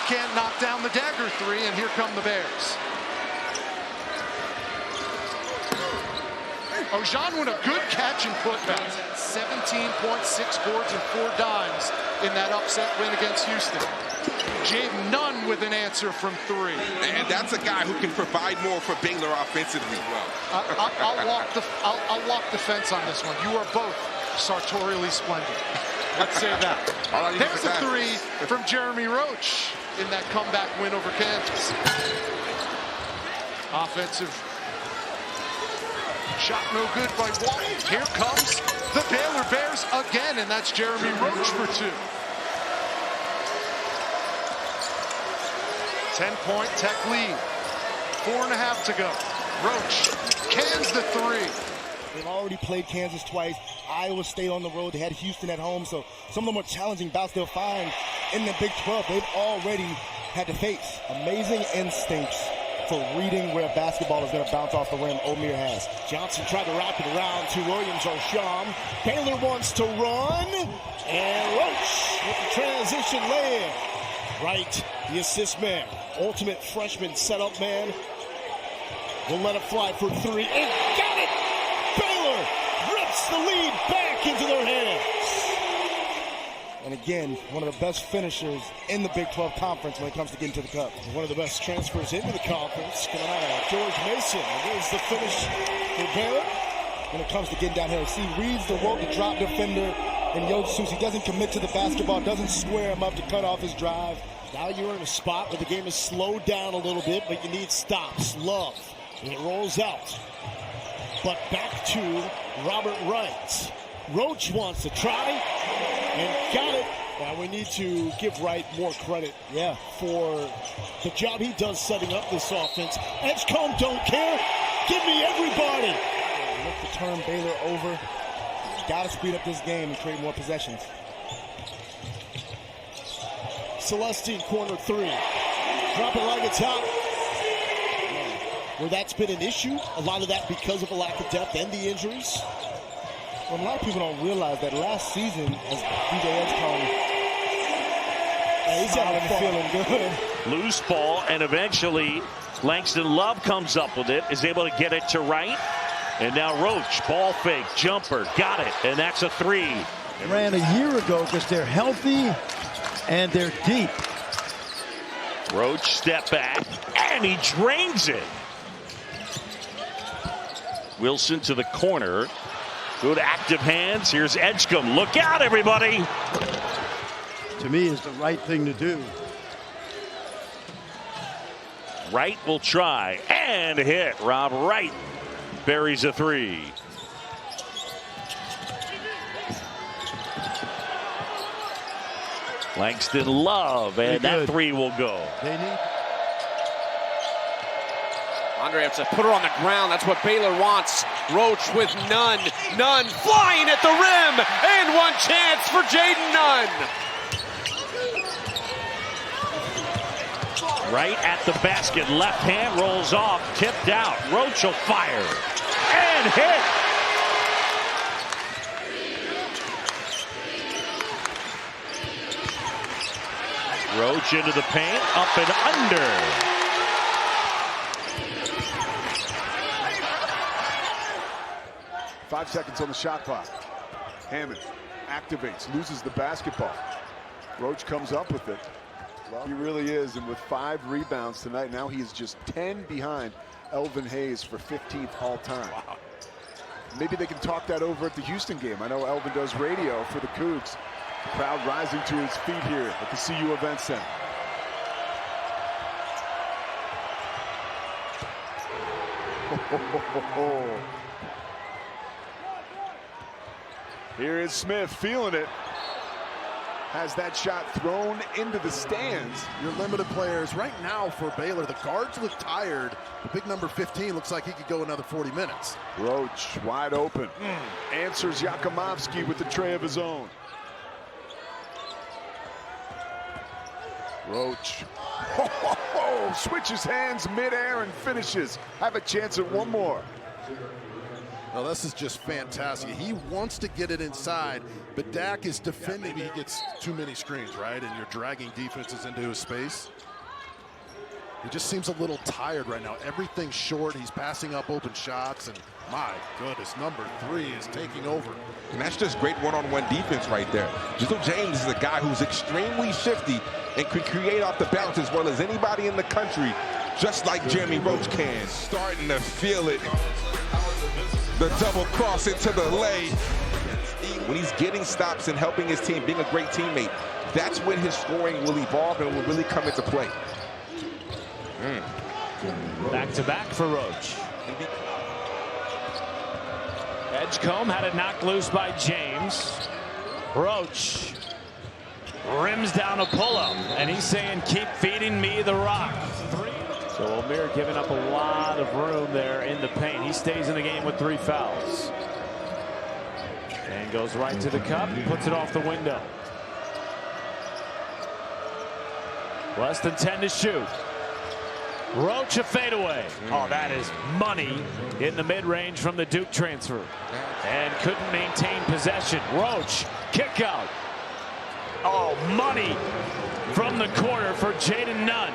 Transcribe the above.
can't knock down the dagger three, and here come the Bears. Ojan with a good catch and putback. 17.6 boards and 4 dimes in that upset win against Houston. Jaden Nunn with an answer from 3. And that's a guy who can provide more for Baylor offensively as well. I'll walk the fence on this one. You are both sartorially splendid. Let's say that. There's a 3 from Jeremy Roach in that comeback win over Kansas. Offensive shot no good by Walton. Here comes the Baylor Bears again, and that's Jeremy Roach for 2. 10-point Tech lead. 4.5 to go. Roach cans the 3. They've already played Kansas twice. Iowa State on the road. They had Houston at home. So some of the more challenging bouts they'll find in the Big 12, they've already had to face. Amazing instincts for reading where a basketball is going to bounce off the rim. Omier has. Johnson tried to wrap it around to Williams or Sham. Baylor wants to run. And Roach with the transition lay-in. Right, the assist man. Ultimate freshman setup man. Will let it fly for 3. And got it! Baylor rips the lead back into their hands. And again, one of the best finishers in the Big 12 Conference when it comes to getting to the cup. One of the best transfers into the conference coming out of George Mason. And there's the finish for Baylor. When it comes to getting down here, see, reads the rope, the drop defender, and Yosusi, he doesn't commit to the basketball, doesn't square him up to cut off his drive. Now you're in a spot where the game is slowed down a little bit, but you need stops. Love. And it rolls out. But back to Robert Wright. Roach wants to try and got it. Now we need to give Wright more credit for the job he does setting up this offense. Edgecombe don't care. Give me everybody. Look to turn Baylor over. Got to speed up this game and create more possessions. Celestine corner 3. Drop it right at top. Where that's been an issue. A lot of that because of a lack of depth and the injuries. Well, a lot of people don't realize that last season, as DJ Edgecombe, he's having feeling good. Loose ball, and eventually Langston Love comes up with it, is able to get it to Wright. And now Roach, ball fake, jumper, got it, and that's a 3. Ran a year ago because they're healthy and they're deep. Roach step back, and he drains it. Wilson to the corner. Good active hands. Here's Edgecombe. Look out, everybody. To me, is the right thing to do. Wright will try and hit. Rob Wright buries a 3. Langston Love, and that 3 will go. They need. Andre has to put her on the ground. That's what Baylor wants. Roach with Nunn. Nunn flying at the rim. And one chance for Jaden Nunn. Right at the basket. Left hand rolls off. Tipped out. Roach will fire. And hit. Roach into the paint. Up and under. 5 seconds on the shot clock. Hammond activates, loses the basketball. Roach comes up with it. Well, he really is, and with 5 rebounds tonight, now he is just 10 behind Elvin Hayes for 15th all-time. Wow. Maybe they can talk that over at the Houston game. I know Elvin does radio for the Cougs. The crowd rising to his feet here at the CU Event Center. Here is Smith feeling it. Has that shot thrown into the stands. Your limited players right now for Baylor. The guards look tired. The big number 15 looks like he could go another 40 minutes. Roach wide open. Answers Yakimovsky with the tray of his own. Roach switches hands midair and finishes. Have a chance at one more. Well, this is just fantastic. He wants to get it inside, but Dak is defending. Maybe he gets too many screens, right? And you're dragging defenses into his space. He just seems a little tired right now. Everything's short. He's passing up open shots, and my goodness, number 3 is taking over. And that's just great one-on-one defense right there. Jizzle James is a guy who's extremely shifty and can create off the bounce as well as anybody in the country, just like Jeremy Roach can. Starting to feel it. The double cross into the lay. When he's getting stops and helping his team, being a great teammate, that's when his scoring will evolve and will really come into play. Back-to-back for Roach. Edgecombe had it knocked loose by James. Roach rims down a pull-up, and he's saying, keep feeding me the rock. So Omier giving up a lot of room there in the paint. He stays in the game with 3 fouls. And goes right to the cup, puts it off the window. Less than 10 to shoot. Roach a fadeaway. Oh, that is money in the mid-range from the Duke transfer. And couldn't maintain possession. Roach, kick out. Oh, money from the corner for Jaden Nunn.